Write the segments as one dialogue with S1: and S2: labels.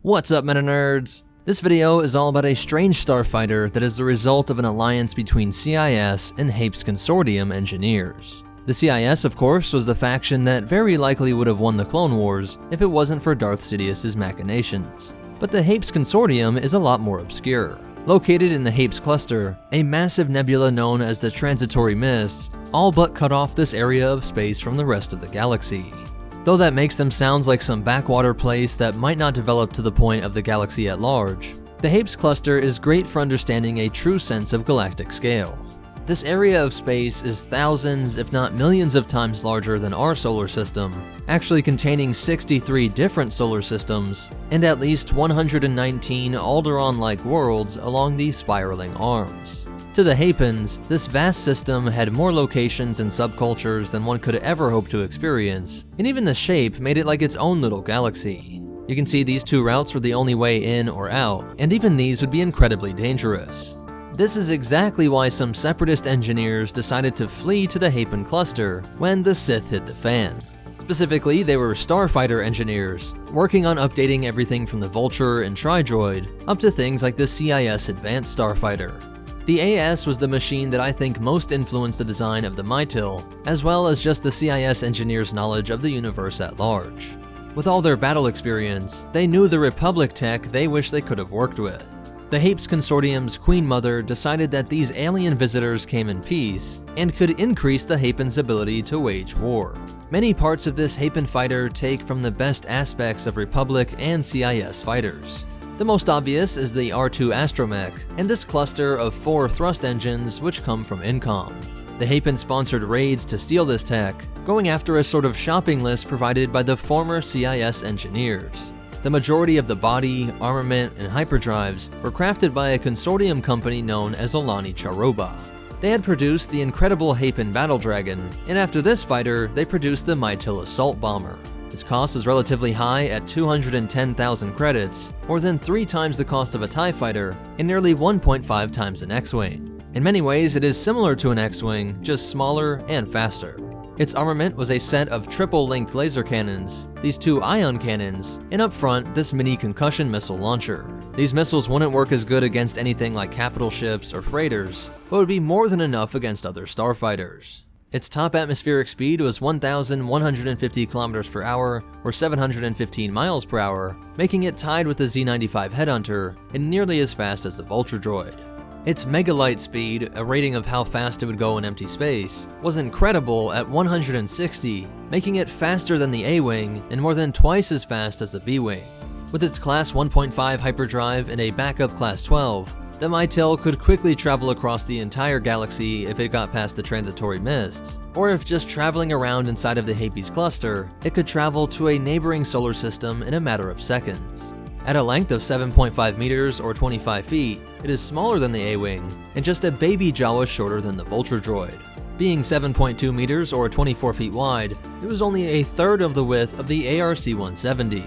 S1: What's up, MetaNerdz? This video is all about a strange starfighter that is the result of an alliance between CIS and Hapes Consortium engineers. The CIS, of course, was the faction that very likely would have won the Clone Wars if it wasn't for Darth Sidious's machinations. But the Hapes Consortium is a lot more obscure. Located in the Hapes Cluster, a massive nebula known as the Transitory Mists all but cut off this area of space from the rest of the galaxy. Though that makes them sound like some backwater place that might not develop to the point of the galaxy at large, the Hapes Cluster is great for understanding a true sense of galactic scale. This area of space is thousands, if not millions of times larger than our solar system, actually containing 63 different solar systems, and at least 119 Alderaan-like worlds along these spiraling arms. To the Hapens, this vast system had more locations and subcultures than one could ever hope to experience, and even the shape made it like its own little galaxy. You can see these two routes were the only way in or out, and even these would be incredibly dangerous. This is exactly why some separatist engineers decided to flee to the Hapen cluster when the Sith hit the fan. Specifically, they were Starfighter engineers, working on updating everything from the Vulture and Tri-Droid up to things like the CIS Advanced Starfighter. The AS was the machine that I think most influenced the design of the Miytil, as well as just the CIS engineers' knowledge of the universe at large. With all their battle experience, they knew the Republic tech they wish they could have worked with. The Hapes Consortium's Queen Mother decided that these alien visitors came in peace and could increase the Hapen's ability to wage war. Many parts of this Hapen fighter take from the best aspects of Republic and CIS fighters. The most obvious is the R2 astromech, and this cluster of 4 thrust engines which come from Incom. The Hapen sponsored raids to steal this tech, going after a sort of shopping list provided by the former CIS engineers. The majority of the body, armament, and hyperdrives were crafted by a consortium company known as Alani Charoba. They had produced the incredible Hapen Battle Dragon, and after this fighter, they produced the Miytil Assault Bomber. Its cost was relatively high at 210,000 credits, more than 3 times the cost of a TIE fighter, and nearly 1.5 times an X-Wing. In many ways, it is similar to an X-Wing, just smaller and faster. Its armament was a set of triple-linked laser cannons, these 2 ion cannons, and up front, this mini concussion missile launcher. These missiles wouldn't work as good against anything like capital ships or freighters, but would be more than enough against other starfighters. Its top atmospheric speed was 1,150 km per hour, or 715 miles per hour, making it tied with the Z-95 Headhunter and nearly as fast as the Vulture droid. Its megalight speed, a rating of how fast it would go in empty space, was incredible at 160, making it faster than the A-Wing and more than twice as fast as the B-Wing. With its Class 1.5 hyperdrive and a backup Class 12, the Miytil could quickly travel across the entire galaxy if it got past the Transitory Mists, or if just traveling around inside of the Hapes cluster, it could travel to a neighboring solar system in a matter of seconds. At a length of 7.5 meters or 25 feet, it is smaller than the A-Wing, and just a baby Jawa shorter than the Vulture droid. Being 7.2 meters or 24 feet wide, it was only a third of the width of the ARC-170.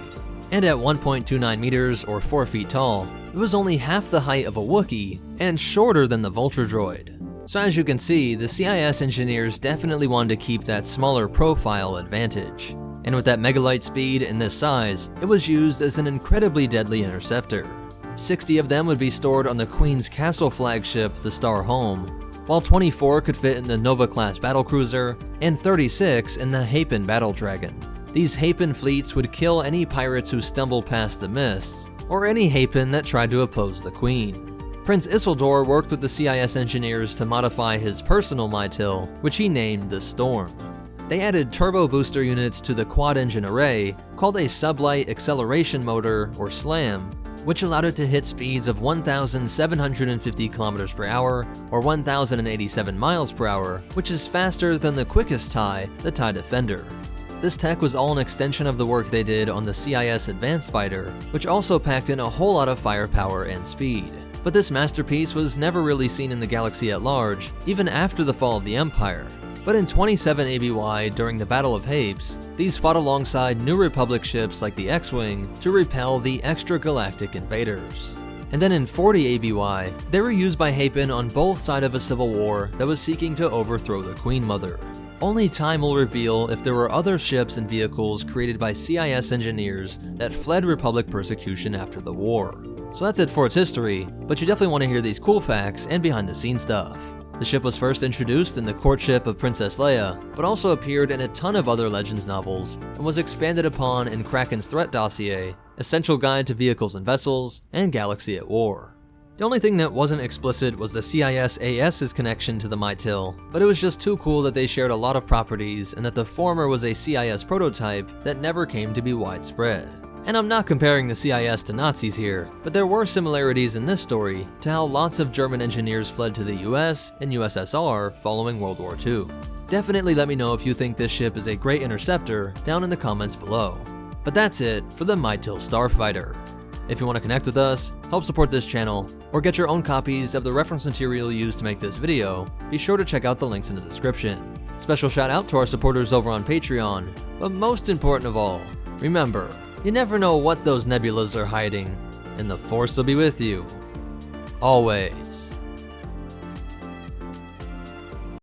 S1: And at 1.29 meters or 4 feet tall, it was only half the height of a Wookiee and shorter than the Vulture droid. So as you can see, the CIS engineers definitely wanted to keep that smaller profile advantage. And with that megalight speed and this size, it was used as an incredibly deadly interceptor. 60 of them would be stored on the Queen's Castle flagship, the Star Home, while 24 could fit in the Nova-class battlecruiser and 36 in the Hapen Battle Dragon. These Hapen fleets would kill any pirates who stumbled past the mists, or any Hapen that tried to oppose the Queen. Prince Isildur worked with the CIS engineers to modify his personal Miytil, which he named the Storm. They added turbo booster units to the quad-engine array, called a sublight acceleration motor, or SLAM, which allowed it to hit speeds of 1,750 km per hour, or 1,087 miles per hour, which is faster than the quickest TIE, the TIE Defender. This tech was all an extension of the work they did on the CIS Advanced Fighter, which also packed in a whole lot of firepower and speed. But this masterpiece was never really seen in the galaxy at large, even after the fall of the Empire. But in 27 ABY, during the Battle of Hapes, these fought alongside New Republic ships like the X-Wing to repel the extragalactic invaders. And then in 40 ABY, they were used by Hapen on both sides of a civil war that was seeking to overthrow the Queen Mother. Only time will reveal if there were other ships and vehicles created by CIS engineers that fled Republic persecution after the war. So that's it for its history, but you definitely want to hear these cool facts and behind the scenes stuff. The ship was first introduced in The Courtship of Princess Leia, but also appeared in a ton of other Legends novels, and was expanded upon in Kraken's Threat Dossier, Essential Guide to Vehicles and Vessels, and Galaxy at War. The only thing that wasn't explicit was the CIS AS's connection to the Miytil, but it was just too cool that they shared a lot of properties and that the former was a CIS prototype that never came to be widespread. And I'm not comparing the CIS to Nazis here, but there were similarities in this story to how lots of German engineers fled to the US and USSR following World War II. Definitely let me know if you think this ship is a great interceptor down in the comments below. But that's it for the Miytil Starfighter. If you want to connect with us, help support this channel, or get your own copies of the reference material used to make this video, be sure to check out the links in the description. Special shout out to our supporters over on Patreon, but most important of all, remember, you never know what those nebulas are hiding, and the Force will be with you, always.